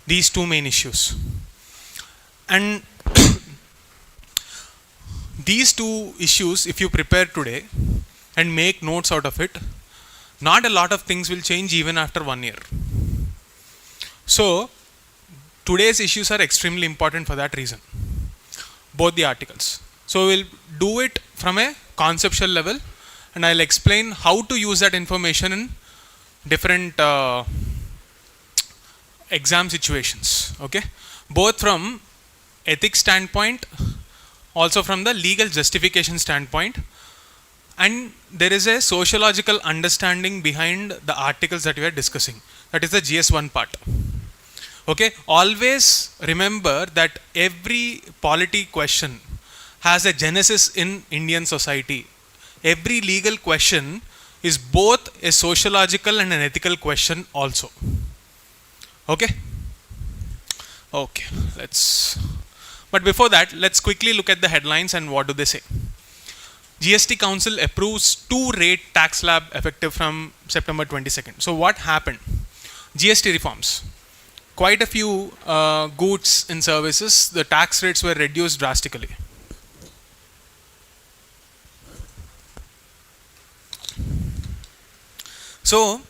These two main issues. And these two issues, if you prepare today and make notes out of it, not a lot of things will change even after 1 year. So today's issues are extremely important for that reason, both the articles. So we'll do it from a conceptual level, and I'll explain how to use that information in different exam situations, okay? Both from ethics standpoint, also from the legal justification standpoint, and there is a sociological understanding behind the articles that we are discussing. That is the GS1 part. Okay, always remember that every polity question has a genesis in Indian society. Every legal question is both a sociological and an ethical question also. Okay? Okay, but before that, let's quickly look at the headlines and what do they say. GST Council approves 2-rate tax slab effective from September 22nd. So what happened? GST reforms. Quite a few goods and services, the tax rates were reduced drastically. So,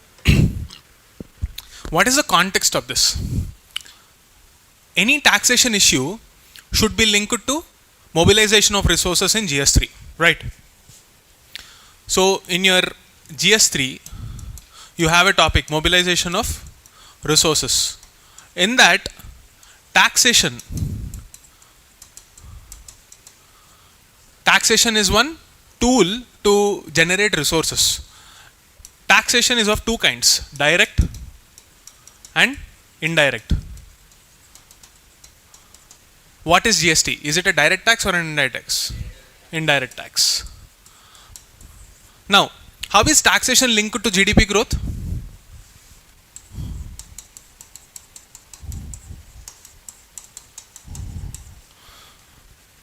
what is the context of this? Any taxation issue should be linked to mobilization of resources in GS3, right? So, in your GS3, you have a topic, mobilization of resources. In that, taxation is one tool to generate resources. Taxation is of two kinds, direct and indirect. What is GST? Is it a direct tax or an indirect tax? Indirect tax. Now, how is taxation linked to GDP growth?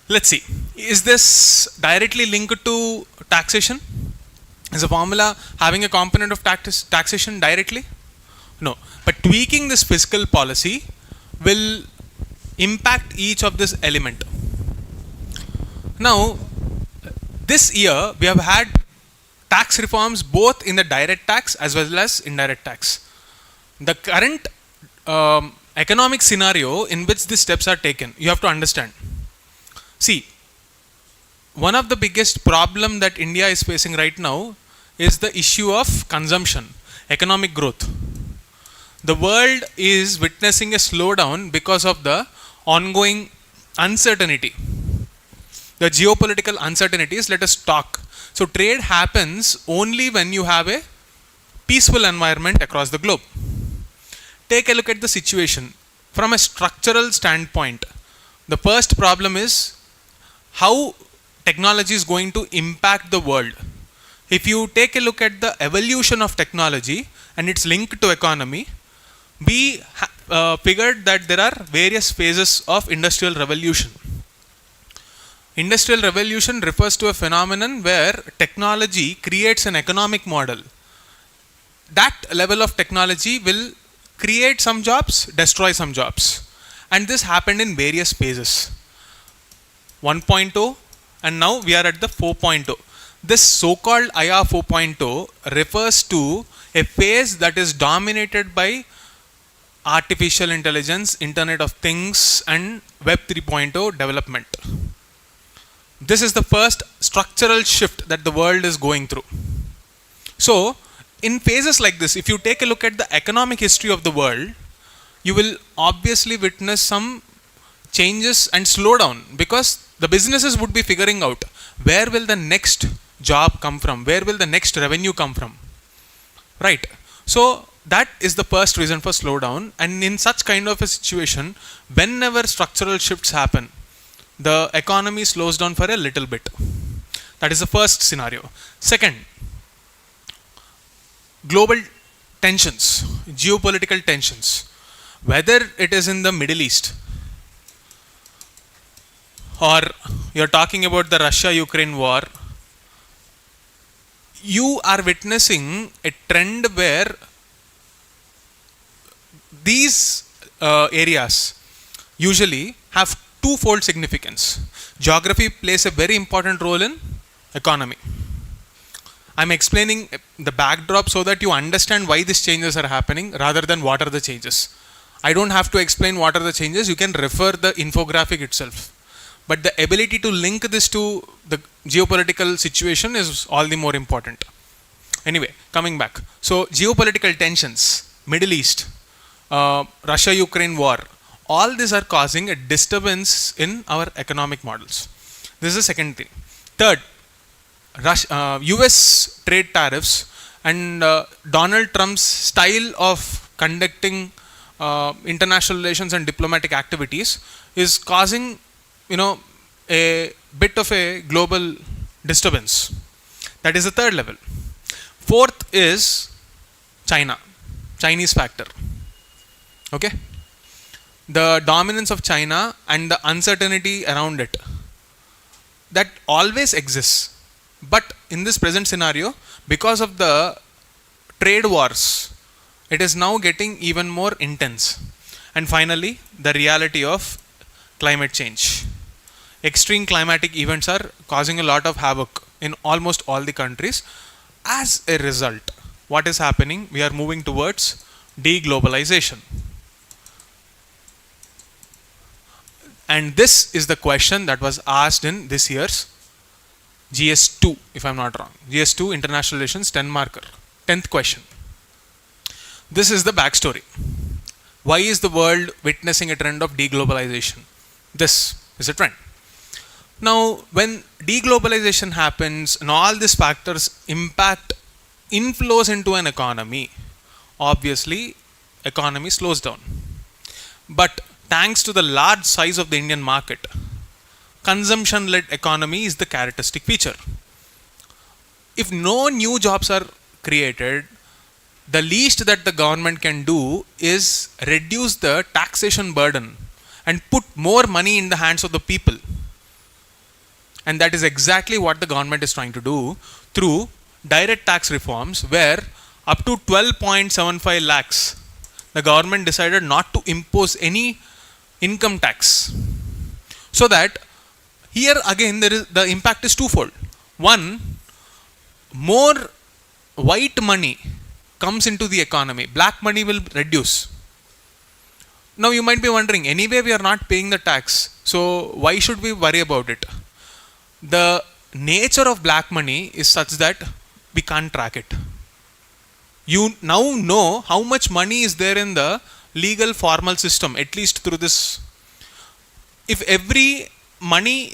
Let's see. Is this directly linked to taxation? Is a formula having a component of taxation directly? No. But tweaking this fiscal policy will impact each of this element. Now, this year we have had tax reforms both in the direct tax as well as indirect tax. The current economic scenario in which these steps are taken, you have to understand. See, one of the biggest problem that India is facing right now is the issue of consumption, economic growth. The world is witnessing a slowdown because of the ongoing uncertainty. The geopolitical uncertainties, let us talk. So trade happens only when you have a peaceful environment across the globe. Take a look at the situation. From a structural standpoint, the first problem is how technology is going to impact the world. If you take a look at the evolution of technology and its link to economy, we figured that there are various phases of industrial revolution. Industrial revolution refers to a phenomenon where technology creates an economic model. That level of technology will create some jobs, destroy some jobs. And this happened in various phases. 1.0 and now we are at the 4.0. This so-called IR 4.0 refers to a phase that is dominated by artificial intelligence, Internet of Things and Web 3.0 development. This is the first structural shift that the world is going through. So, in phases like this, if you take a look at the economic history of the world, you will obviously witness some changes and slowdown because the businesses would be figuring out where will the next job come from, where will the next revenue come from, right? So that is the first reason for slowdown, and in such kind of a situation, whenever structural shifts happen, the economy slows down for a little bit. That is the first scenario. Second, global tensions, geopolitical tensions, whether it is in the Middle East or you're talking about the Russia-Ukraine war, you are witnessing a trend where these areas usually have twofold significance. Geography plays a very important role in economy. I'm explaining the backdrop so that you understand why these changes are happening rather than what are the changes. I don't have to explain what are the changes, you can refer the infographic itself. But the ability to link this to the geopolitical situation is all the more important. Anyway, coming back. So, geopolitical tensions, Middle East, Russia-Ukraine war, all these are causing a disturbance in our economic models. This is the second thing. Third, US trade tariffs and Donald Trump's style of conducting international relations and diplomatic activities is causing, a bit of a global disturbance. That is the third level. Fourth is Chinese factor. Okay? The dominance of China and the uncertainty around it. That always exists. But in this present scenario, because of the trade wars, it is now getting even more intense. And finally, the reality of climate change. Extreme climatic events are causing a lot of havoc in almost all the countries. As a result, what is happening? We are moving towards deglobalization. And this is the question that was asked in this year's GS2, if I'm not wrong. GS2 International Relations 10 marker. 10th question. This is the backstory. Why is the world witnessing a trend of deglobalization? This is a trend. Now, when deglobalization happens and all these factors impact inflows into an economy, obviously, economy slows down. But thanks to the large size of the Indian market, consumption-led economy is the characteristic feature. If no new jobs are created, the least that the government can do is reduce the taxation burden and put more money in the hands of the people. And that is exactly what the government is trying to do through direct tax reforms, where up to 12.75 lakhs, the government decided not to impose any income tax. So that here again the impact is twofold. One, more white money comes into the economy. Black money will reduce. Now you might be wondering, anyway we are not paying the tax, so why should we worry about it? The nature of black money is such that we can't track it. You now know how much money is there in the legal formal system, at least through this. If every penny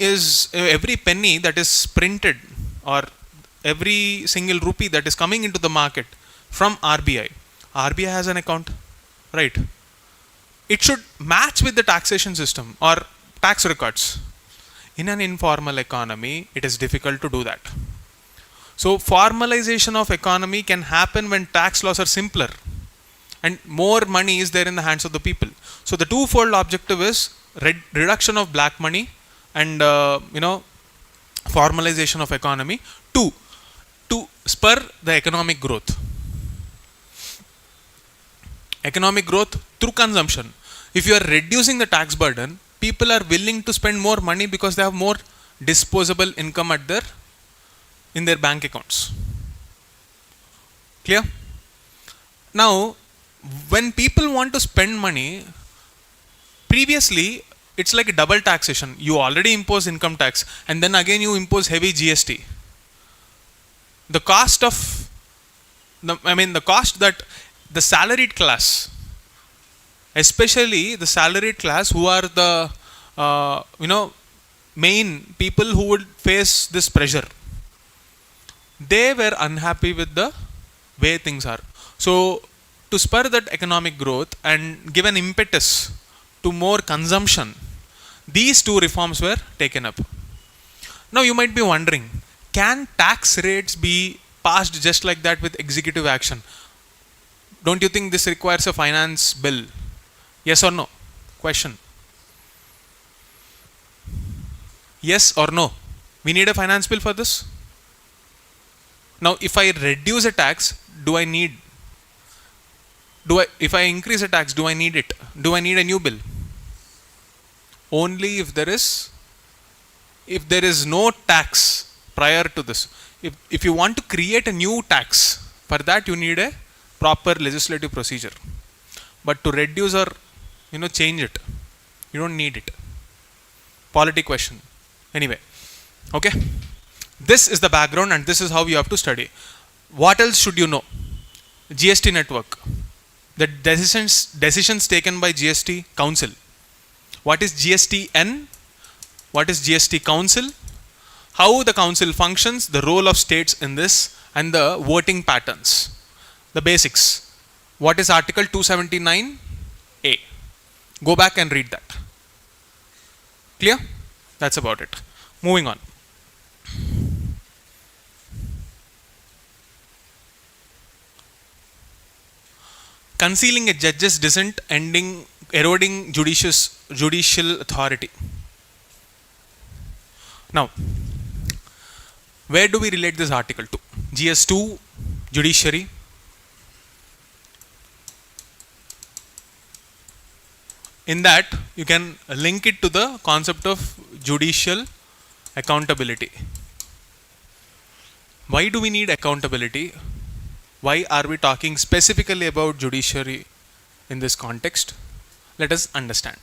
that is printed or every single rupee that is coming into the market from RBI has an account, right? It should match with the taxation system or tax records. In an informal economy, it is difficult to do that. So formalization of economy can happen when tax laws are simpler and more money is there in the hands of the people. So the twofold objective is reduction of black money and formalization of economy. Two, to spur the economic growth. Economic growth through consumption. If you are reducing the tax burden, people are willing to spend more money because they have more disposable income in their bank accounts. Clear? Now, when people want to spend money, previously it's like a double taxation. You already impose income tax and then again you impose heavy GST. The cost that the salaried class, especially the salaried class who are the main people who would face this pressure, they were unhappy with the way things are. So to spur that economic growth and give an impetus to more consumption, these two reforms were taken up. Now you might be wondering, can tax rates be passed just like that with executive action? Don't you think this requires a finance bill? Yes or no? Question. Yes or no? We need a finance bill for this? Now, if I reduce a tax, do if I increase a tax, do I need it? Do I need a new bill? Only if there is no tax prior to this. If you want to create a new tax, for that you need a proper legislative procedure. But to reduce or change it, you don't need it. Polity question. Anyway, okay. This is the background and this is how you have to study. What else should you know? GST network. The decisions taken by GST Council. What is GSTN? What is GST Council? How the council functions, the role of states in this, and the voting patterns. The basics. What is Article 279A? Go back and read that. Clear? That's about it. Moving on. Concealing a judge's dissent, eroding judicial authority. Now, where do we relate this article to? GS2, judiciary. In that, you can link it to the concept of judicial accountability. Why do we need accountability? Why are we talking specifically about judiciary in this context? Let us understand.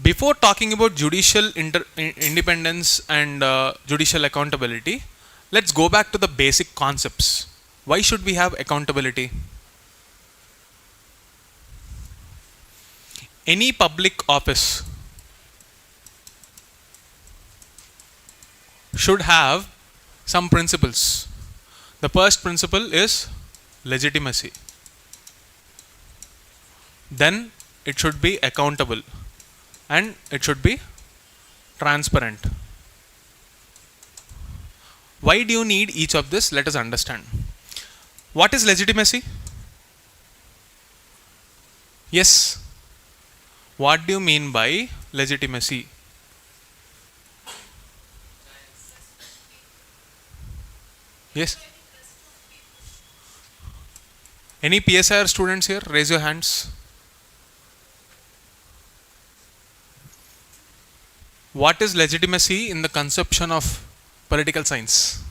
Before talking about judicial independence and judicial accountability, let's go back to the basic concepts. Why should we have accountability? Any public office should have some principles. The first principle is legitimacy. Then it should be accountable and it should be transparent. Why do you need each of this? Let us understand. What is legitimacy? Yes. What do you mean by legitimacy? Yes. Any PSIR students here? Raise your hands. What is legitimacy in the conception of political science?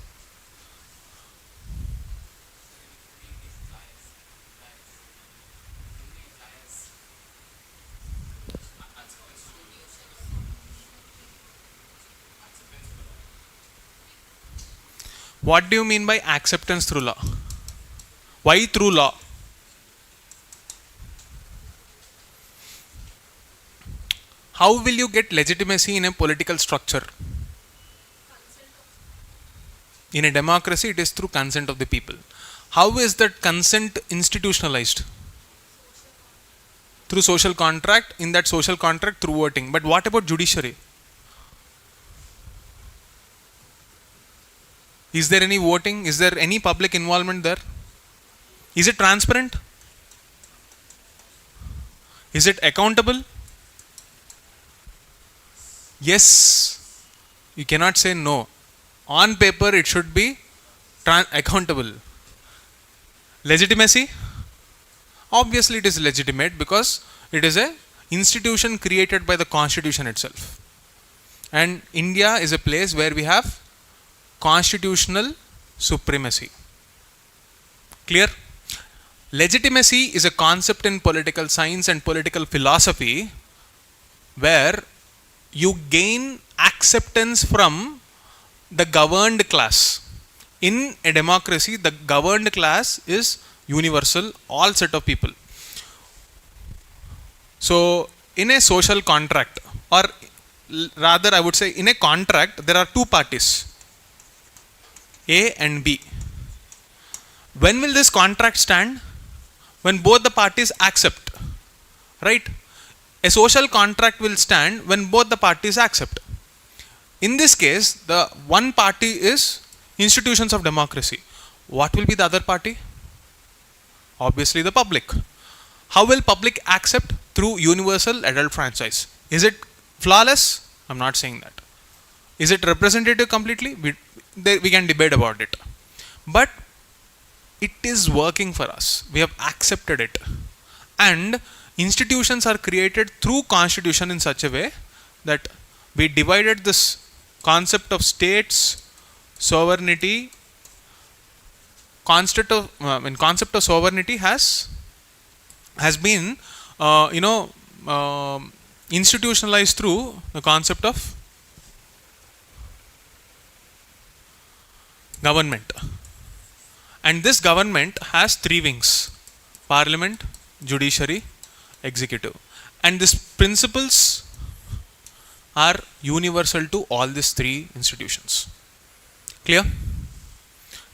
What do you mean by acceptance through law? Why through law? How will you get legitimacy in a political structure? In a democracy, it is through consent of the people. How is that consent institutionalized? Through social contract, in that social contract through voting. But what about judiciary? Is there any voting? Is there any public involvement there? Is it transparent? Is it accountable? Yes. You cannot say no. On paper, it should be accountable. Legitimacy? Obviously, it is legitimate because it is an institution created by the Constitution itself. And India is a place where we have constitutional supremacy. Clear? Legitimacy is a concept in political science and political philosophy where you gain acceptance from the governed class. In a democracy, the governed class is universal, all set of people. So, in a social contract, or rather I would say in a contract, there are two parties, A and B. When will this contract stand? When both the parties accept, right? A social contract will stand when both the parties accept. In this case, the one party is institutions of democracy. What will be the other party? Obviously the public. How will public accept? Through universal adult franchise. Is it flawless? I'm not saying that. Is it representative completely? We can debate about it. But it is working for us. We have accepted it. And institutions are created through constitution in such a way that we divided this concept of states, sovereignty, concept of sovereignty has been institutionalized through the concept of government. And this government has three wings: parliament, judiciary, executive. And these principles are universal to all these three institutions. Clear?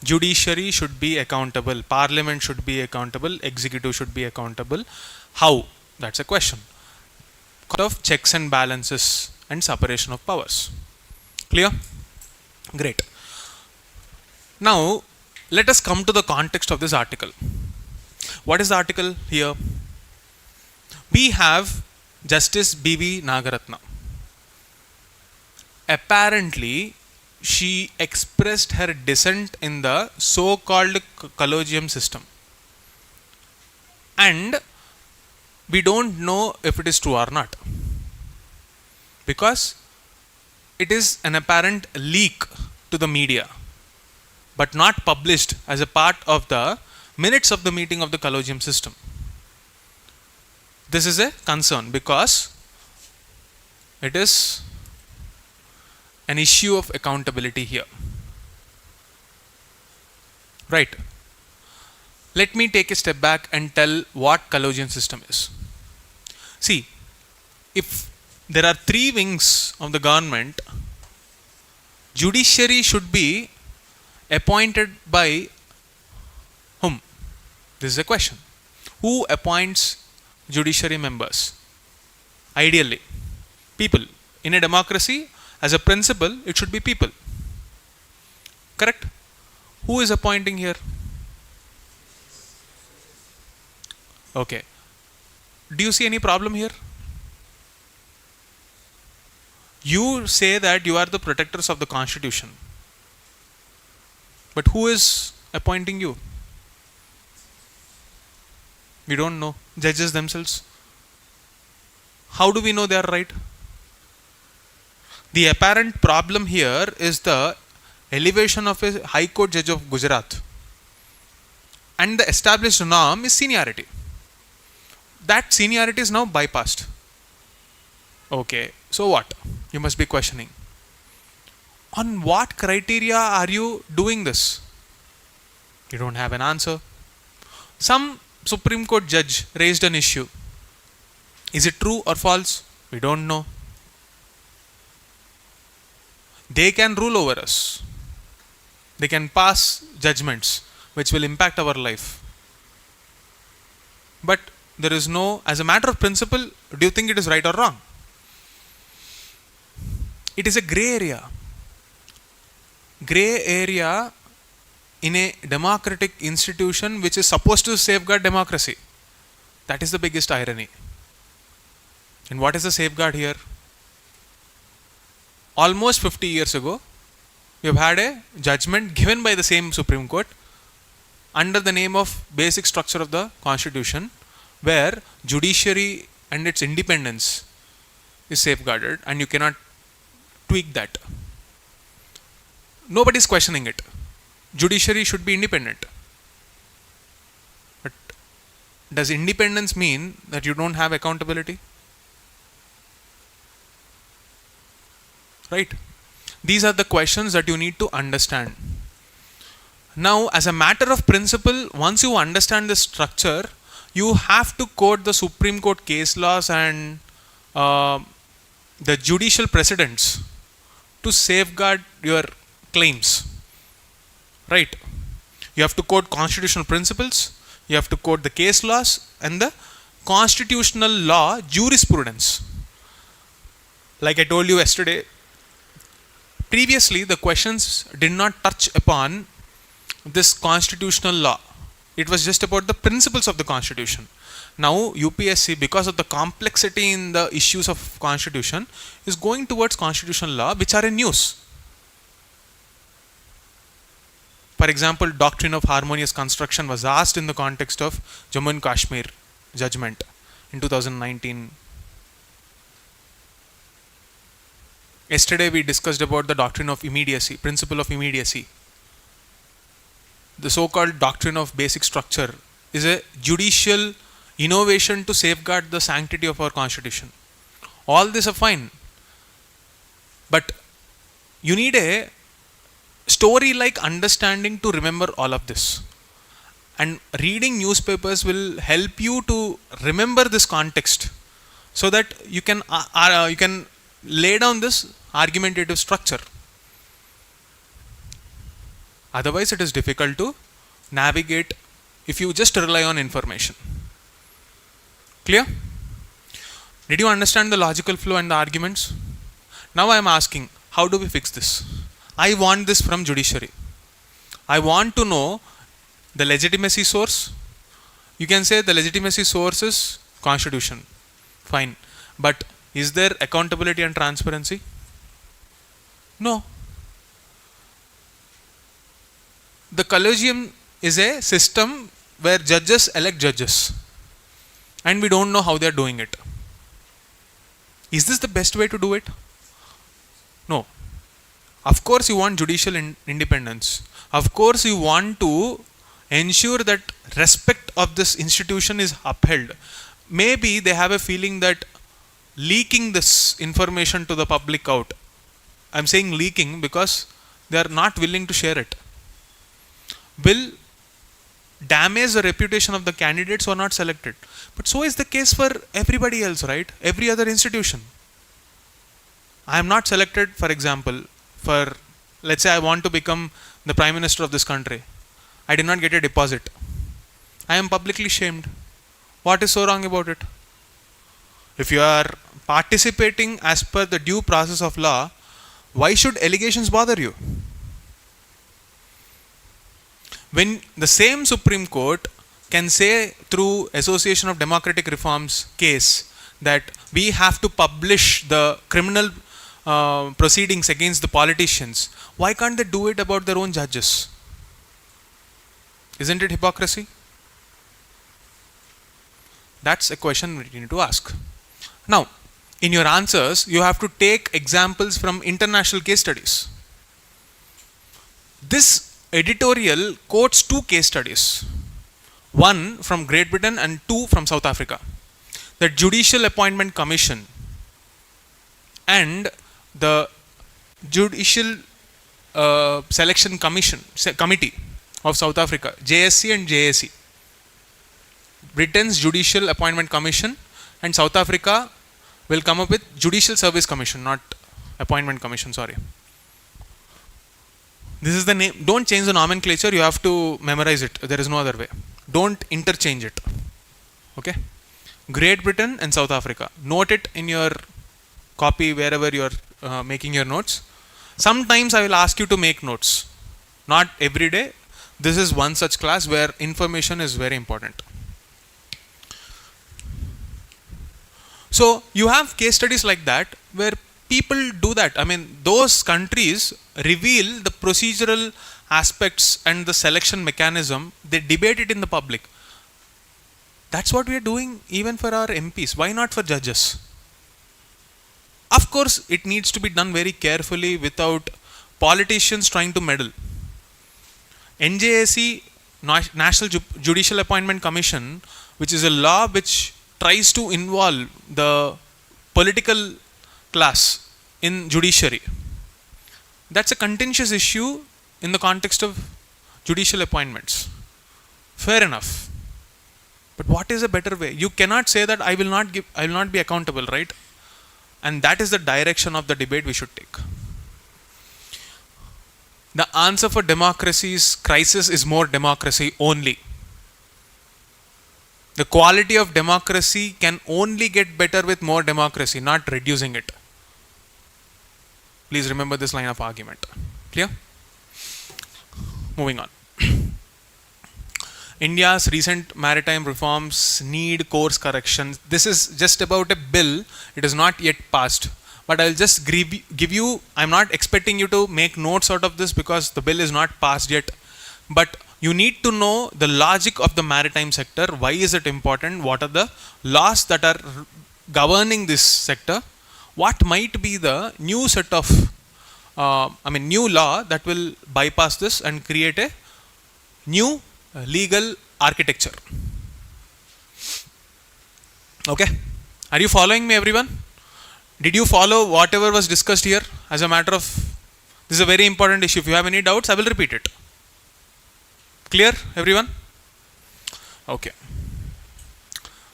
Judiciary should be accountable, parliament should be accountable, executive should be accountable. How? That's a question. Of checks and balances and separation of powers. Clear? Great. Now, let us come to the context of this article. What is the article here? We have Justice B.V. Nagaratna. Apparently, she expressed her dissent in the so-called collegium system. And we don't know if it is true or not, because it is an apparent leak to the media, but not published as a part of the minutes of the meeting of the collegium system. This is a concern because it is an issue of accountability here. Right. Let me take a step back and tell what collegium system is. See, if there are three wings of the government, judiciary should be appointed by whom? This is a question. Who appoints judiciary members? Ideally, people. In a democracy, as a principle, it should be people. Correct? Who is appointing here? Okay. Do you see any problem here? You say that you are the protectors of the constitution. But who is appointing you? We don't know. Judges themselves. How do we know they are right? The apparent problem here is the elevation of a High Court judge of Gujarat. And the established norm is seniority. That seniority is now bypassed. Okay, so what? You must be questioning. On what criteria are you doing this? You don't have an answer. Some Supreme Court judge raised an issue. Is it true or false? We don't know. They can rule over us. They can pass judgments which will impact our life. But there is no, as a matter of principle, do you think it is right or wrong? It is a gray area. Gray area in a democratic institution which is supposed to safeguard democracy. That is the biggest irony. And what is the safeguard here? Almost 50 years ago, we have had a judgment given by the same Supreme Court under the name of basic structure of the Constitution, where judiciary and its independence is safeguarded and you cannot tweak that. Nobody is questioning it. Judiciary should be independent. But does independence mean that you don't have accountability? Right? These are the questions that you need to understand. Now, as a matter of principle, once you understand the structure, you have to quote the Supreme Court case laws and the judicial precedents to safeguard your claims. Right? You have to quote constitutional principles, you have to quote the case laws and the constitutional law jurisprudence. Like I told you yesterday, previously the questions did not touch upon this constitutional law. It was just about the principles of the constitution. Now UPSC, because of the complexity in the issues of constitution, is going towards constitutional law which are in use. for example, doctrine of harmonious construction was asked in the context of Jammu and Kashmir judgment in 2019. Yesterday we discussed about the doctrine of immediacy, principle of immediacy. The so-called doctrine of basic structure is a judicial innovation to safeguard the sanctity of our constitution. All this are fine, but you need a story-like understanding to remember all of this. And reading newspapers will help you to remember this context, so that you can lay down this argumentative structure. Otherwise, it is difficult to navigate if you just rely on information. Clear? Did you understand the logical flow and the arguments? Now I am asking, how do we fix this? I want this from judiciary. I want to know the legitimacy source. You can say the legitimacy source is constitution. Fine. But is there accountability and transparency? No. The collegium is a system where judges elect judges, and we don't know how they are doing it. Is this the best way to do it? No. Of course you want judicial independence. Of course you want to ensure that respect of this institution is upheld. Maybe they have a feeling that leaking this information to the public out, I'm saying leaking because they are not willing to share it, will damage the reputation of the candidates who are not selected. But so is the case for everybody else, right? Every other institution. I am not selected, for example, for, let's say I want to become the Prime Minister of this country. I did not get a deposit. I am publicly shamed. What is so wrong about it? If you are participating as per the due process of law, why should allegations bother you? When the same Supreme Court can say through Association of Democratic Reforms case that we have to publish the criminal proceedings against the politicians, why can't they do it about their own judges? Isn't it hypocrisy? That's a question we need to ask. Now, in your answers, you have to take examples from international case studies. This editorial quotes two case studies, one from Great Britain and two from South Africa. The Judicial Appointment Commission and the Judicial Selection Committee of South Africa, JSC and JAC. Britain's Judicial Appointment Commission and South Africa will come up with Judicial Service Commission, not Appointment Commission, sorry. This is the name. Don't change the nomenclature, you have to memorize it. There is no other way. Don't interchange it. Okay? Great Britain and South Africa. Note it in your copy wherever you are making your notes. Sometimes I will ask you to make notes. Not every day. This is one such class where information is very important. So you have case studies like that where people do that. I mean, those countries reveal the procedural aspects and the selection mechanism. They debate it in the public. That's what we are doing even for our MPs. Why not for judges? Of course, it needs to be done very carefully without politicians trying to meddle. NJAC, National Judicial Appointment Commission, which is a law which tries to involve the political class in judiciary. That's a contentious issue in the context of judicial appointments. Fair enough. But what is a better way? You cannot say that I will not be accountable, right? And that is the direction of the debate we should take. The answer for democracy's crisis is more democracy only. The quality of democracy can only get better with more democracy, not reducing it. Please remember this line of argument. Clear? Moving on. India's recent maritime reforms need course corrections. This is just about a bill. It is not yet passed. But I'll just give you, I'm not expecting you to make notes out of this because the bill is not passed yet. But you need to know the logic of the maritime sector. Why is it important? What are the laws that are governing this sector? What might be the new set of, new law that will bypass this and create a new legal architecture? Okay, are you following me, everyone? Did you follow whatever was discussed here? As a matter of, this is a very important issue. If you have any doubts, I will repeat it. Clear, everyone? Okay.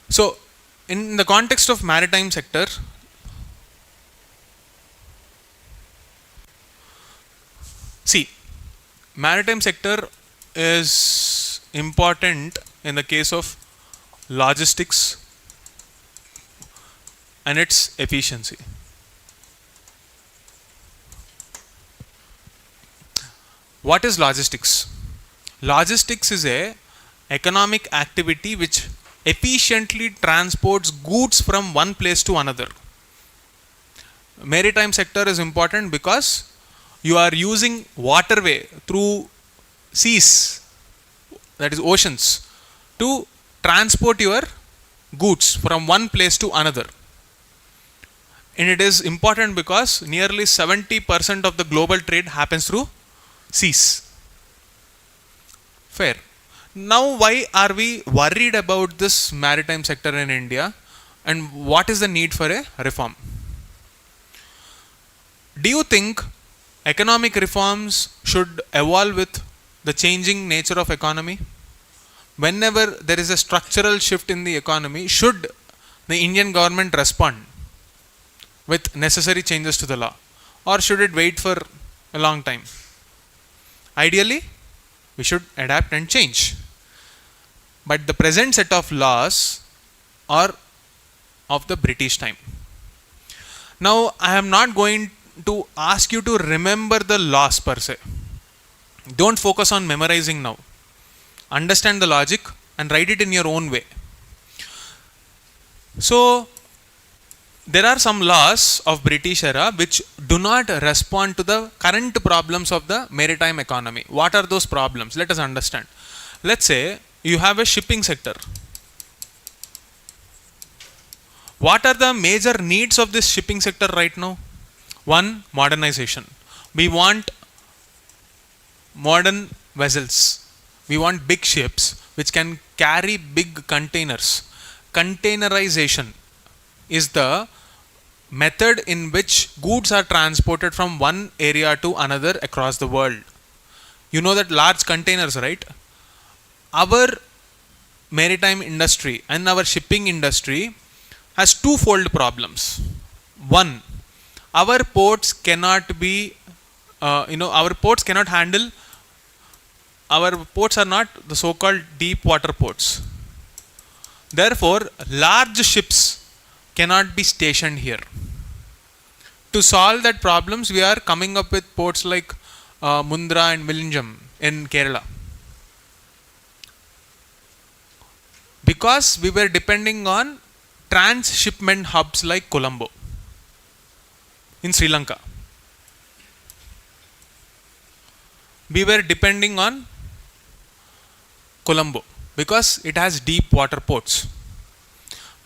So, in the context of maritime sector, see, maritime sector is important in the case of logistics and its efficiency. What is logistics? Logistics is a economic activity which efficiently transports goods from one place to another. Maritime sector is important because you are using waterway through seas, that is oceans, to transport your goods from one place to another. And it is important because nearly 70% of the global trade happens through seas. Fair. Now, why are we worried about this maritime sector in India, and what is the need for a reform? Do you think economic reforms should evolve with the changing nature of economy? Whenever there is a structural shift in the economy, should the Indian government respond with necessary changes to the law, or should it wait for a long time? Ideally, we should adapt and change. But the present set of laws are of the British time. Now, I am not going to ask you to remember the laws per se. Don't focus on memorizing now. Understand the logic and write it in your own way. So, there are some laws of British era which do not respond to the current problems of the maritime economy. What are those problems? Let us understand. Let's say you have a shipping sector. What are the major needs of this shipping sector right now? One, modernization. We want modern vessels. We want big ships which can carry big containers. Containerization is the method in which goods are transported from one area to another across the world. You know that large containers, right? Our maritime industry and our shipping industry has twofold problems. One, our ports cannot be, our ports cannot handle, our ports are not the so-called deep water ports. Therefore, large ships cannot be stationed here. To solve that problems, we are coming up with ports like Mundra and Vizhinjam in Kerala. Because we were depending on transshipment hubs like Colombo in Sri Lanka. We were depending on Colombo because it has deep water ports.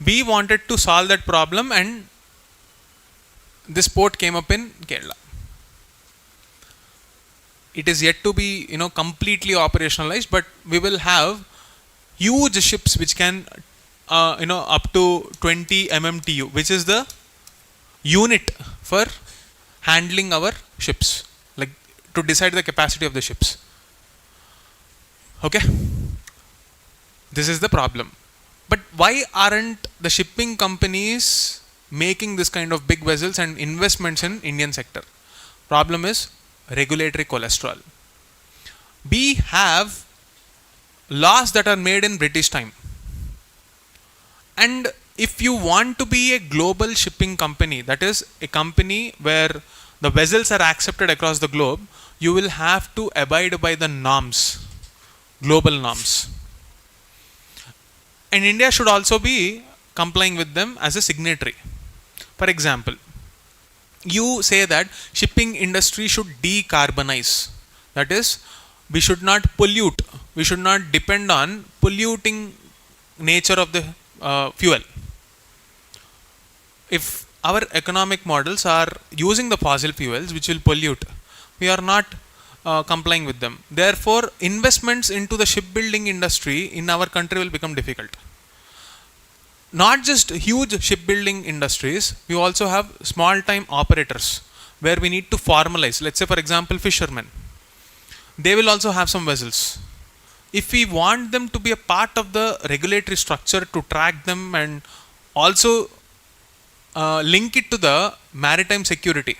We wanted to solve that problem and this port came up in Kerala. It is yet to be completely operationalized, but we will have huge ships which can up to 20 mmtu, which is the unit for handling our ships, like to decide the capacity of the ships. Okay, this is the problem. But why aren't the shipping companies making this kind of big vessels and investments in Indian sector? Problem is regulatory cholesterol. We have laws that are made in British time. And if you want to be a global shipping company, that is a company where the vessels are accepted across the globe, you will have to abide by the norms, global norms. And India should also be complying with them as a signatory. For example, you say that shipping industry should decarbonize. That is, we should not pollute. We should not depend on polluting nature of the fuel. If our economic models are using the fossil fuels which will pollute, we are not complying with them. Therefore, investments into the shipbuilding industry in our country will become difficult. Not just huge shipbuilding industries, we also have small time operators where we need to formalize. Let's say, for example, fishermen. They will also have some vessels. If we want them to be a part of the regulatory structure to track them and also link it to the maritime security,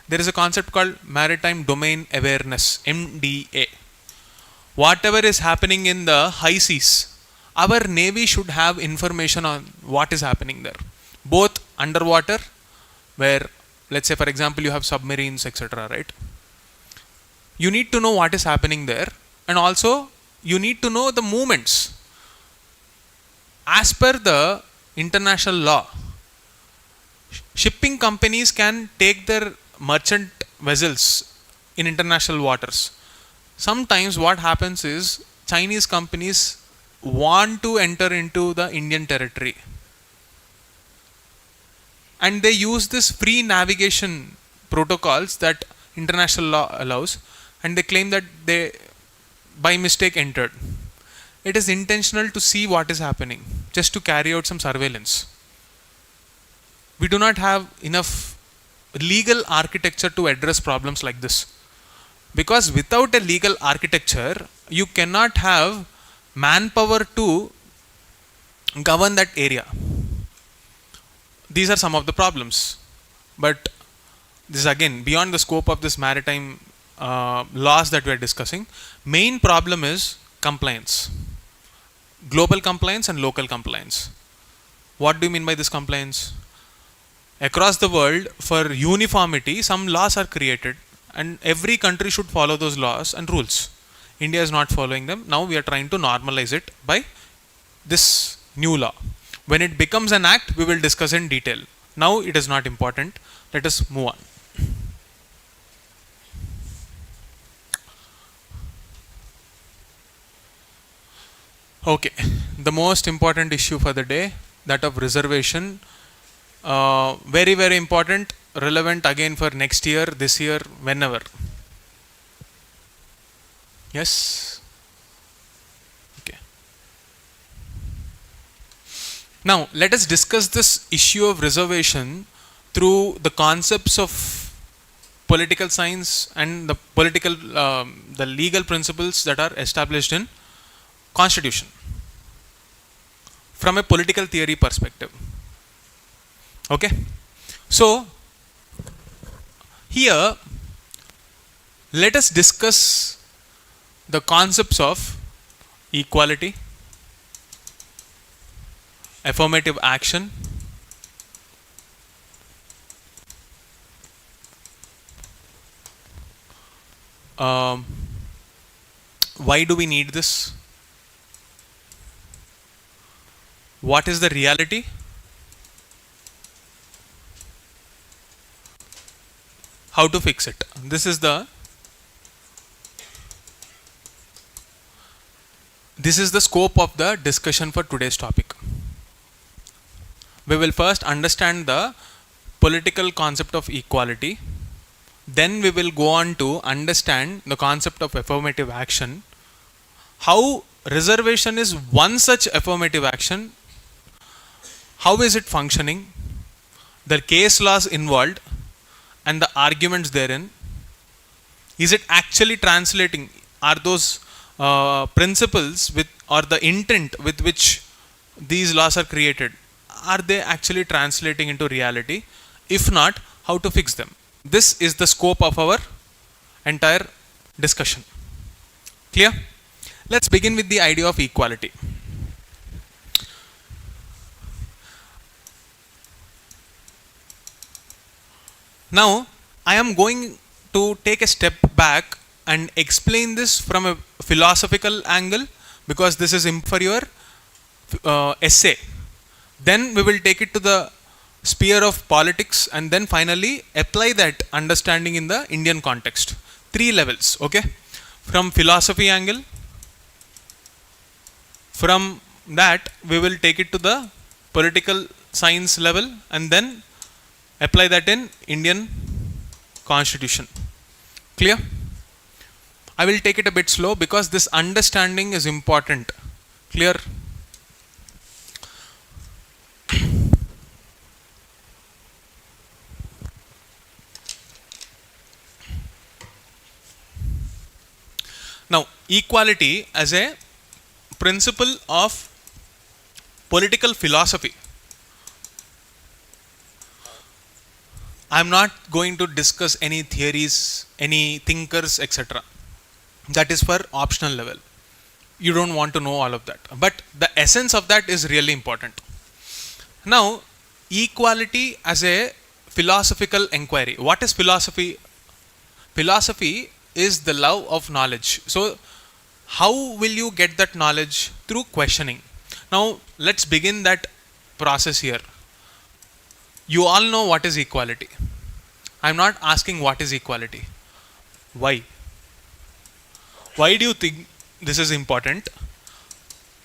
there is a concept called Maritime Domain Awareness, MDA. Whatever is happening in the high seas, our Navy should have information on what is happening there. Both underwater, where, let's say, for example, you have submarines, etc., right? You need to know what is happening there, and also you need to know the movements. As per the international law, shipping companies can take their merchant vessels in international waters. Sometimes what happens is Chinese companies want to enter into the Indian territory, and they use this free navigation protocols that international law allows, and they claim that they by mistake entered. It is intentional to see what is happening, just to carry out some surveillance. We do not have enough legal architecture to address problems like this, because without a legal architecture you cannot have manpower to govern that area. These are some of the problems, but this is again beyond the scope of this maritime laws that we are discussing. Main problem is compliance, global compliance and local compliance. What do you mean by this compliance? Across the world, for uniformity, some laws are created and every country should follow those laws and rules. India is not following them. Now we are trying to normalize it by this new law. When it becomes an act, we will discuss in detail. Now it is not important. Let us move on. Okay, the most important issue for the day, that of reservation. Very, very important, relevant again for next year, this year, whenever. Yes? Okay. Now, let us discuss this issue of reservation through the concepts of political science and the the legal principles that are established in Constitution from a political theory perspective. Okay, so here let us discuss the concepts of equality, affirmative action, why do we need this? What is the reality? How to fix it? This is the scope of the discussion for today's topic. We will first understand the political concept of equality. Then we will go on to understand the concept of affirmative action. How reservation is one such affirmative action. How is it functioning? The case laws involved and the arguments therein. Is it actually translating? Are those principles with or the intent with which these laws are created, are they actually translating into reality? If not, how to fix them? This is the scope of our entire discussion. Clear? Let's begin with the idea of equality. Now, I am going to take a step back and explain this from a philosophical angle, because this is for your essay. Then we will take it to the sphere of politics and then finally apply that understanding in the Indian context. 3 levels, okay? from philosophy angle. From that, we will take it to the political science level and then apply that in Indian Constitution. Clear? I will take it a bit slow because this understanding is important. Clear? Now, equality as a principle of political philosophy. I am not going to discuss any theories, any thinkers, etc. That is for optional level. You don't want to know all of that. But the essence of that is really important. Now, equality as a philosophical inquiry. What is philosophy? Philosophy is the love of knowledge. So, how will you get that knowledge? Through questioning. Now, let's begin that process here. You all know what is equality. I am not asking what is equality. Why? Why do you think this is important?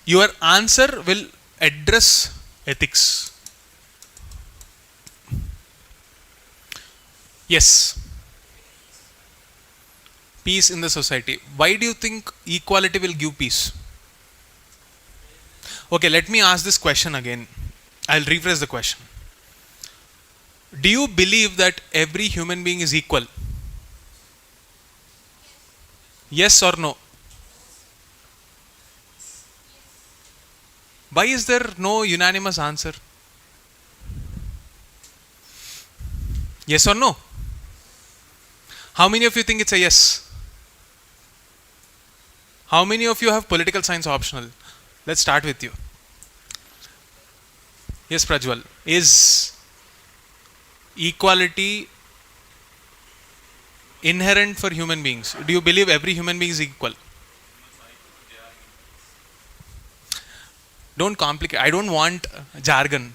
Your answer will address ethics. Yes. Peace in the society. Why do you think equality will give peace? Okay, let me ask this question again. I'll rephrase the question. Do you believe that every human being is equal? Yes or no? Why is there no unanimous answer? Yes or no? How many of you think it's a yes? How many of you have political science optional? Let's start with you. Yes, Prajwal. Is equality inherent for human beings? Do you believe every human being is equal? Don't complicate. I don't want jargon.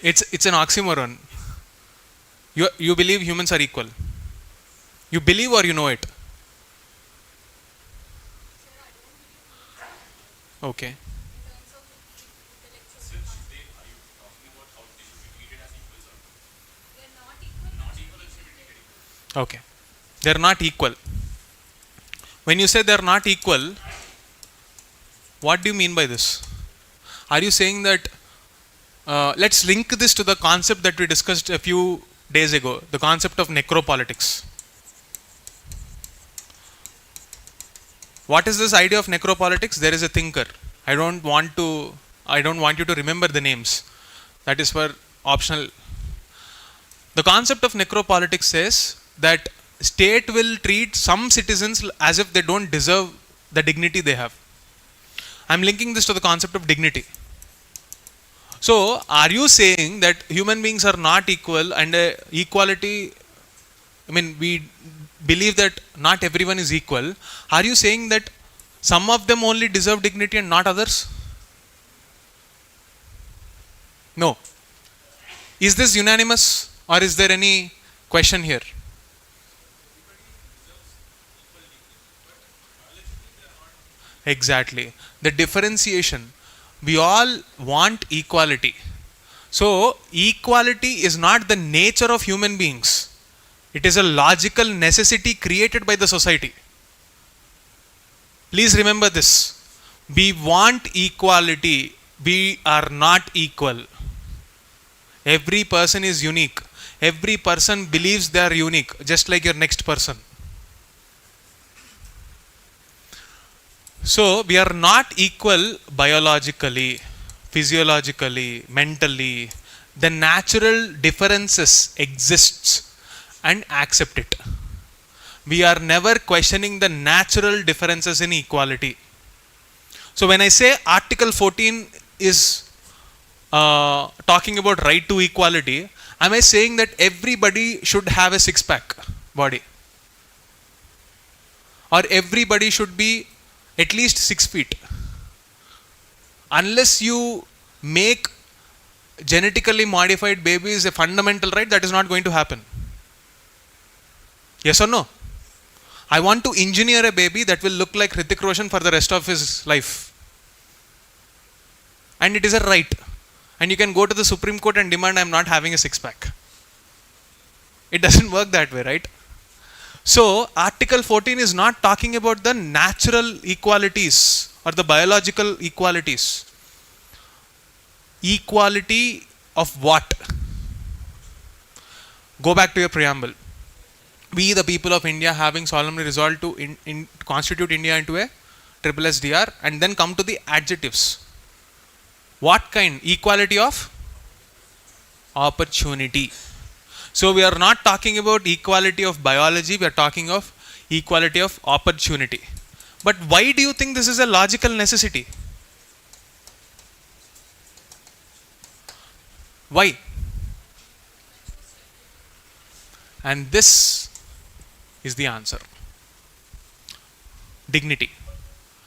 It's an oxymoron. You believe humans are equal. You believe or you know it? Okay. Okay. They are not equal. When you say they are not equal, what do you mean by this? Are you saying that, let's link this to the concept that we discussed a few days ago, the concept of necropolitics. What is this idea of necropolitics? There is a thinker. I don't want you to remember the names. That is for optional. The concept of necropolitics says that state will treat some citizens as if they don't deserve the dignity they have. I am linking this to the concept of dignity. So, are you saying that human beings are not equal and equality, we believe that not everyone is equal. Are you saying that some of them only deserve dignity and not others? No. Is this unanimous or is there any question here? Exactly. The differentiation. We all want equality. So, equality is not the nature of human beings. It is a logical necessity created by the society. Please remember this. We want equality. We are not equal. Every person is unique. Every person believes they are unique, just like your next person. So, we are not equal biologically, physiologically, mentally. The natural differences exists and accept it. We are never questioning the natural differences in equality. So, when I say Article 14 is talking about right to equality, am I saying that everybody should have a six-pack body? Or everybody should be at least 6 feet? Unless you make genetically modified babies a fundamental right, that is not going to happen. Yes or no? I want to engineer a baby that will look like Hrithik Roshan for the rest of his life. And it is a right. And you can go to the Supreme Court and demand I am not having a six-pack. It doesn't work that way, right? So, Article 14 is not talking about the natural equalities or the biological equalities. Equality of what? Go back to your preamble. We, the people of India, having solemnly resolved to constitute India into a triple SDR, and then come to the adjectives. What kind? Equality of opportunity. So we are not talking about equality of biology, we are talking of equality of opportunity. But why do you think this is a logical necessity? Why? And this is the answer. Dignity.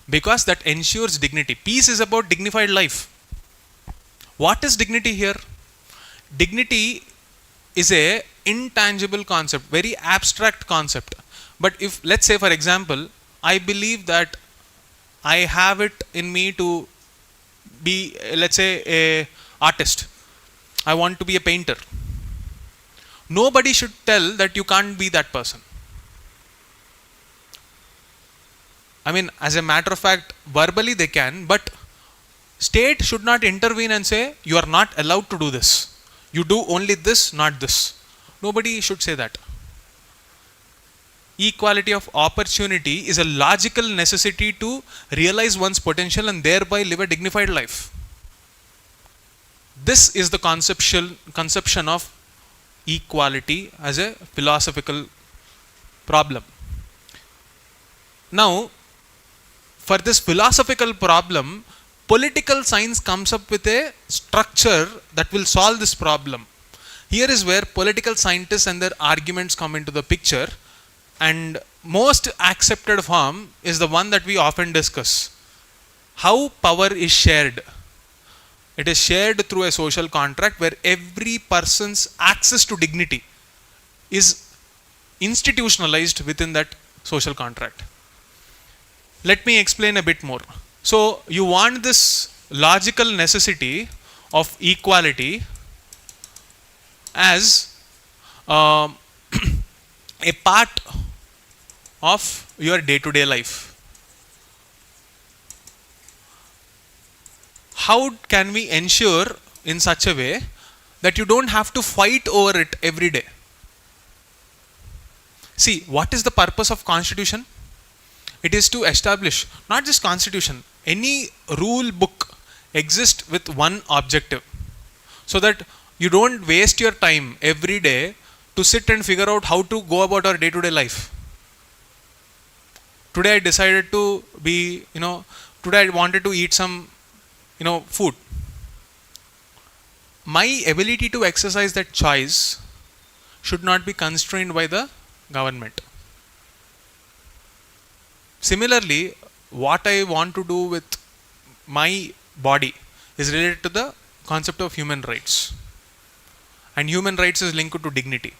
Because that ensures dignity. Peace is about dignified life. What is dignity here? Dignity is a intangible concept, very abstract concept. But if, let's say for example, I believe that I have it in me to be, let's say, a artist. I want to be a painter. Nobody should tell that you can't be that person. I mean, as a matter of fact, verbally they can, but state should not intervene and say, you are not allowed to do this. You do only this, not this. Nobody should say that. Equality of opportunity is a logical necessity to realize one's potential and thereby live a dignified life. This is the conception of equality as a philosophical problem. Now, for this philosophical problem, political science comes up with a structure that will solve this problem. Here is where political scientists and their arguments come into the picture, and most accepted form is the one that we often discuss. How power is shared. It is shared through a social contract where every person's access to dignity is institutionalized within that social contract. Let me explain a bit more. So, you want this logical necessity of equality as a part of your day-to-day life. How can we ensure in such a way that you don't have to fight over it every day? See, what is the purpose of constitution? It is to establish not just constitution, any rule book exists with one objective, so that you don't waste your time every day to sit and figure out how to go about our day-to-day life. Today I decided to be, today I wanted to eat some, food. My ability to exercise that choice should not be constrained by the government. Similarly, what I want to do with my body is related to the concept of human rights. And human rights is linked to dignity.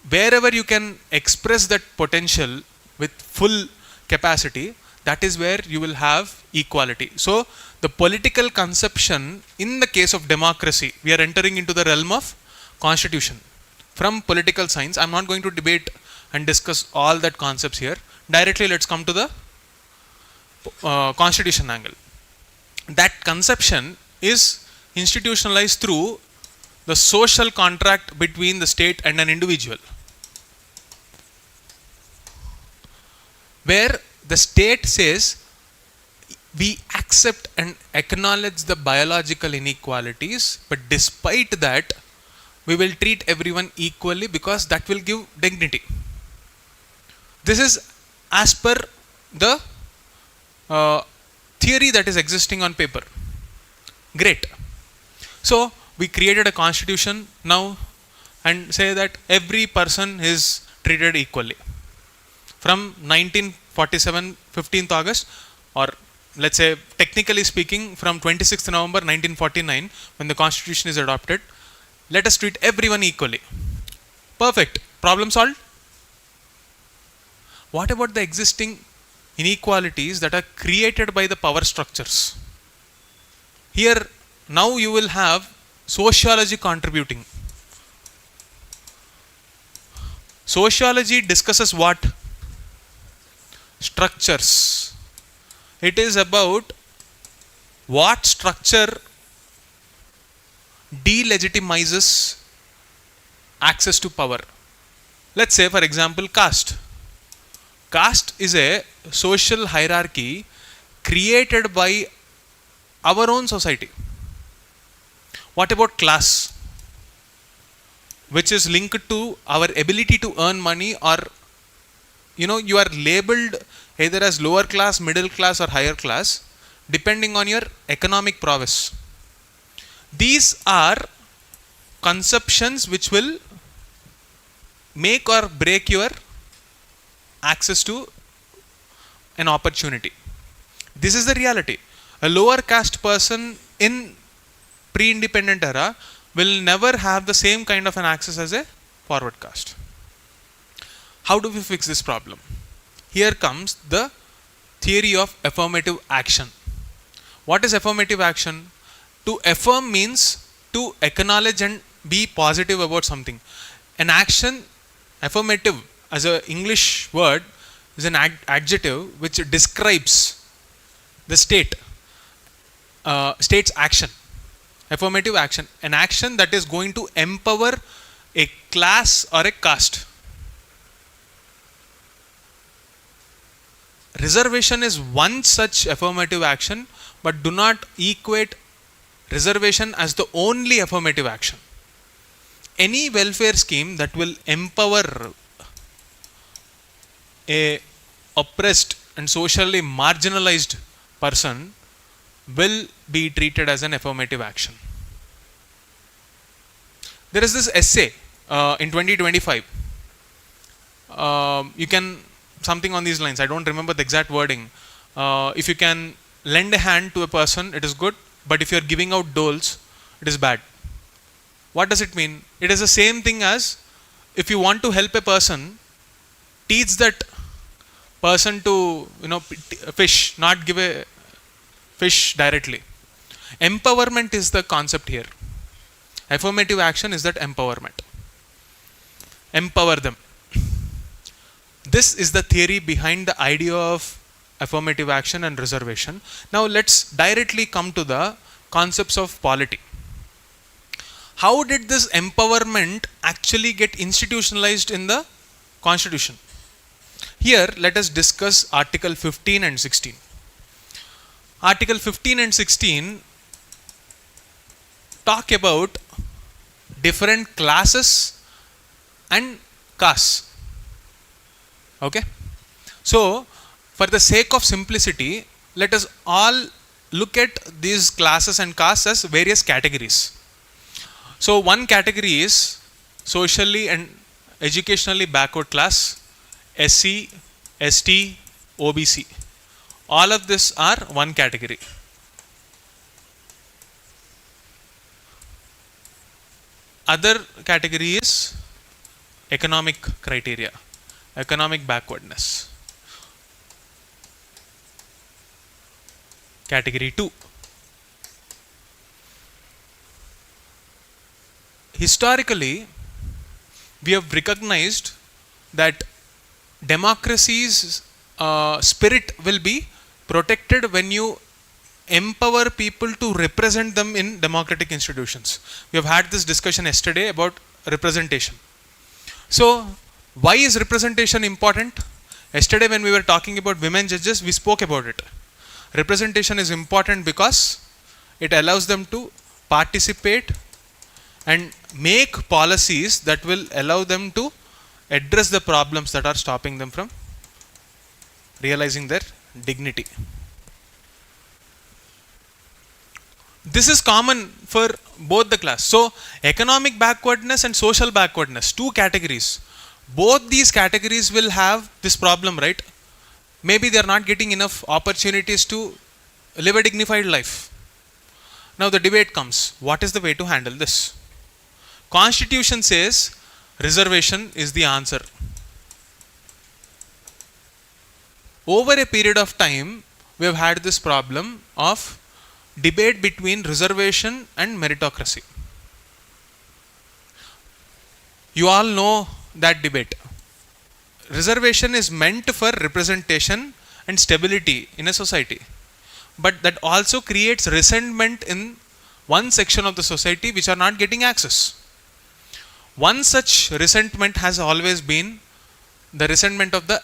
Wherever you can express that potential with full capacity, that is where you will have equality. So, the political conception in the case of democracy, we are entering into the realm of constitution. From political science, I am not going to debate and discuss all that concepts here. Directly, let's come to the constitution angle. That conception is institutionalized through the social contract between the state and an individual, where the state says we accept and acknowledge the biological inequalities, but despite that we will treat everyone equally because that will give dignity. This is as per the theory that is existing on paper. Great. So we created a constitution now and say that every person is treated equally. From 1947, 15th August, or let's say technically speaking from 26th November 1949, when the constitution is adopted, let us treat everyone equally. Perfect. Problem solved? What about the existing inequalities that are created by the power structures? Here, now you will have sociology contributing. Sociology discusses what? Structures. It is about what structure delegitimizes access to power. Let's say, for example, caste. Caste is a social hierarchy created by our own society. What about class? Which is linked to our ability to earn money, or you are labeled either as lower class, middle class, or higher class depending on your economic prowess. These are conceptions which will make or break your access to an opportunity. This is the reality. A lower caste person in pre-independent era will never have the same kind of an access as a forward caste. How do we fix this problem? Here comes the theory of affirmative action. What is affirmative action? To affirm means to acknowledge and be positive about something. An action, affirmative as an English word, is an adjective which describes the state's action. Affirmative action, an action that is going to empower a class or a caste. Reservation is one such affirmative action, but do not equate reservation as the only affirmative action. Any welfare scheme that will empower a oppressed and socially marginalized person will be treated as an affirmative action. There is this essay in 2025. You can, something on these lines, I don't remember the exact wording. If you can lend a hand to a person, it is good, but if you are giving out doles, it is bad. What does it mean? It is the same thing as if you want to help a person, teach that person to fish, not give a fish directly. Empowerment is the concept here. Affirmative action is that empowerment. Empower them. This is the theory behind the idea of affirmative action and reservation. Now let's directly come to the concepts of polity. How did this empowerment actually get institutionalized in the Constitution? Here let us discuss Article 15 and 16. Article 15 and 16 talk about different classes and castes. Okay? So, for the sake of simplicity, let us all look at these classes and castes as various categories. So, one category is socially and educationally backward class, SC, ST, OBC. All of this are one category. Other category is economic criteria, economic backwardness. Category 2. Historically, we have recognized that democracy's spirit will be protected when you empower people to represent them in democratic institutions. We have had this discussion yesterday about representation. So, why is representation important? Yesterday when we were talking about women judges, we spoke about it. Representation is important because it allows them to participate and make policies that will allow them to address the problems that are stopping them from realizing their dignity. This is common for both the class. So, economic backwardness and social backwardness, two categories. Both these categories will have this problem, right? Maybe they are not getting enough opportunities to live a dignified life. Now the debate comes, what is the way to handle this? Constitution says reservation is the answer. over a period of time, we have had this problem of debate between reservation and meritocracy. You all know that debate. Reservation is meant for representation and stability in a society, but that also creates resentment in one section of the society which are not getting access. One such resentment has always been the resentment of the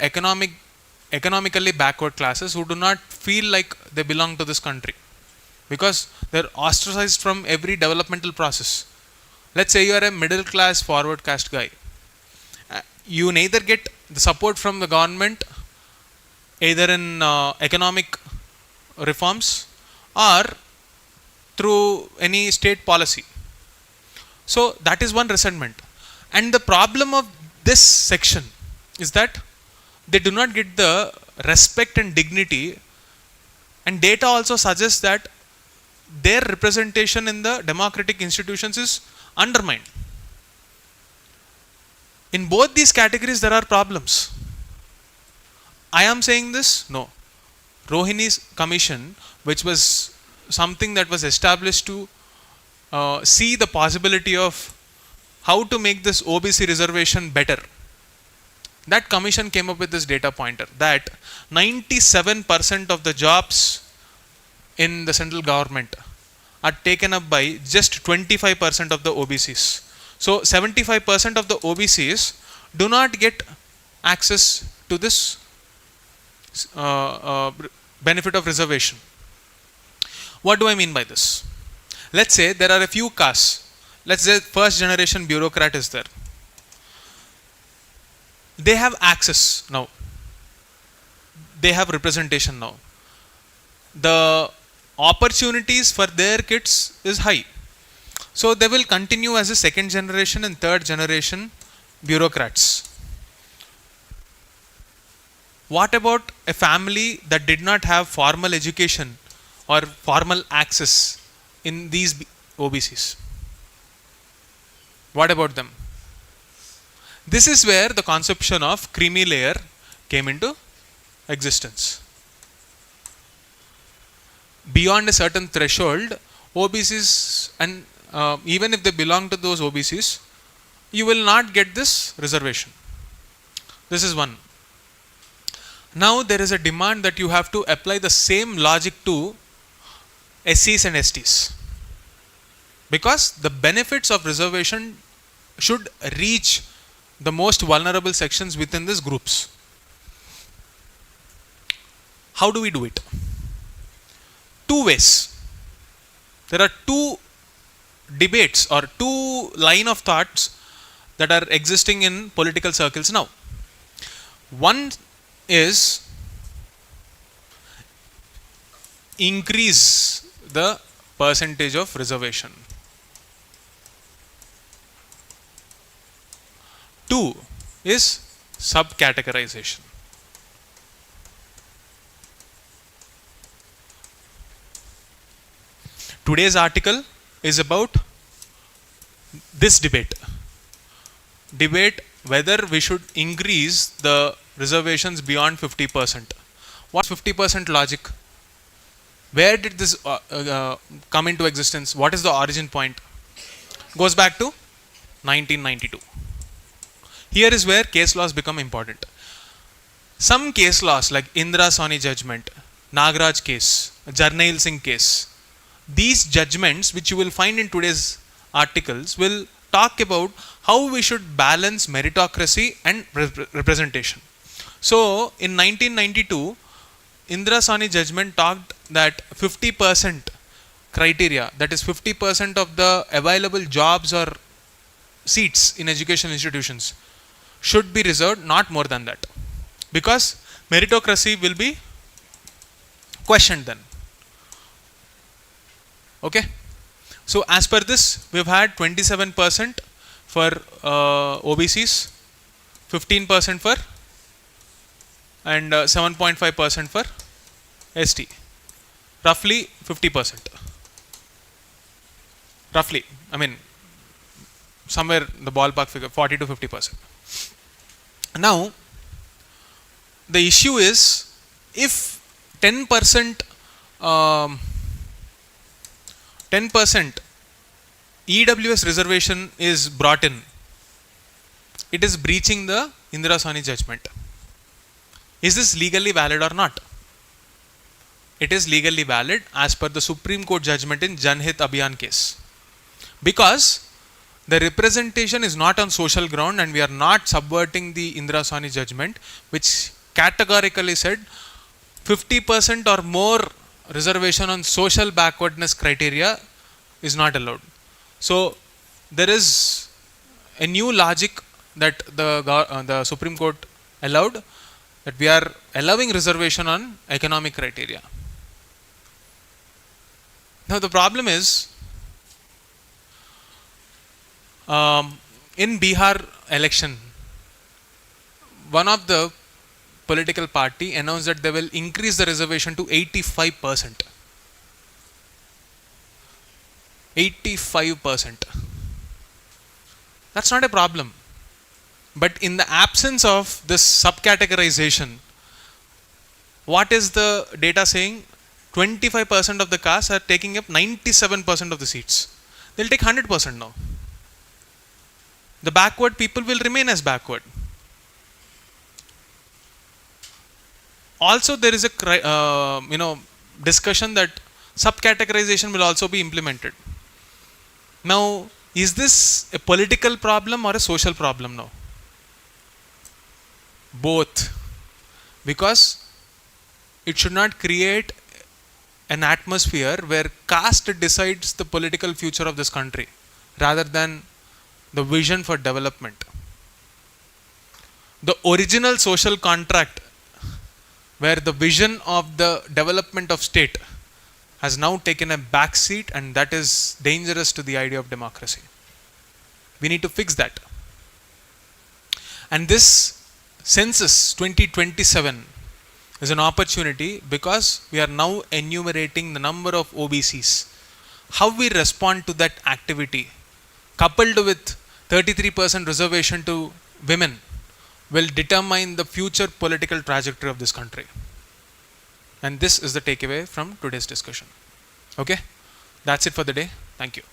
economically backward classes who do not feel like they belong to this country because they're ostracized from every developmental process. Let's say you are a middle class forward caste guy. You neither get the support from the government either in economic reforms or through any state policy. So that is one resentment. And the problem of this section is that they do not get the respect and dignity, and data also suggests that their representation in the democratic institutions is undermined. In both these categories there are problems. I am saying this? No. Rohini's commission, which was something that was established to see the possibility of how to make this OBC reservation better, that commission came up with this data pointer that 97% of the jobs in the central government are taken up by just 25% of the OBCs. So 75% of the OBCs do not get access to this benefit of reservation. What do I mean by this? Let's say there are a few castes. Let's say first generation bureaucrat is there. They have access now. They have representation now. The opportunities for their kids is high. So they will continue as a second generation and third generation bureaucrats. What about a family that did not have formal education or formal access in these OBCs? What about them? This is where the conception of creamy layer came into existence. Beyond a certain threshold, OBCs, and even if they belong to those OBCs, you will not get this reservation. This is one. Now there is a demand that you have to apply the same logic to SCs and STs, because the benefits of reservation should reach the most vulnerable sections within these groups. How do we do it? Two ways. There are two debates or two line of thoughts that are existing in political circles now. One is increase the percentage of reservation. Two is subcategorization. Today's article is about this debate whether we should increase the reservations beyond 50%. What's 50% logic? Where did this come into existence? What is the origin point? Goes back to 1992. Here is where case laws become important. Some case laws like Indira Sawhney judgment, Nagaraj case, Jarnail Singh case, these judgments which you will find in today's articles will talk about how we should balance meritocracy and representation. So in 1992, Indira Sawhney judgment talked that 50% criteria, that is 50% of the available jobs or seats in education institutions should be reserved, not more than that, because meritocracy will be questioned then. Okay, so as per this, we've had 27% for OBCs, 15% for, and 7.5% for ST, roughly 50%. Roughly, I mean, somewhere the ballpark figure, 40 to 50%. Now, the issue is if 10% 10% EWS reservation is brought in, it is breaching the Indira Sawhney judgment. Is this legally valid or not? It is legally valid as per the Supreme Court judgment in Janhit Abhiyan case. Because the representation is not on social ground and we are not subverting the Indira Sawhney judgment, which categorically said 50% or more reservation on social backwardness criteria is not allowed. So there is a new logic that the Supreme Court allowed, that we are allowing reservation on economic criteria. Now the problem is, in Bihar election, one of the political party announced that they will increase the reservation to 85%. 85%. That's not a problem. But in the absence of this subcategorization, what is the data saying? 25% of the castes are taking up 97% of the seats. They'll take 100% now. The backward people will remain as backward. Also, there is a discussion that subcategorization will also be implemented. Now, is this a political problem or a social problem now? Both. Because it should not create an atmosphere where caste decides the political future of this country rather than the vision for development. The original social contract, where the vision of the development of state has now taken a back seat, and that is dangerous to the idea of democracy. We need to fix that. And this census 2027 is an opportunity, because we are now enumerating the number of OBCs. How we respond to that activity, coupled with 33% reservation to women, will determine the future political trajectory of this country. And this is the takeaway from today's discussion. Okay, that's it for the day. Thank you.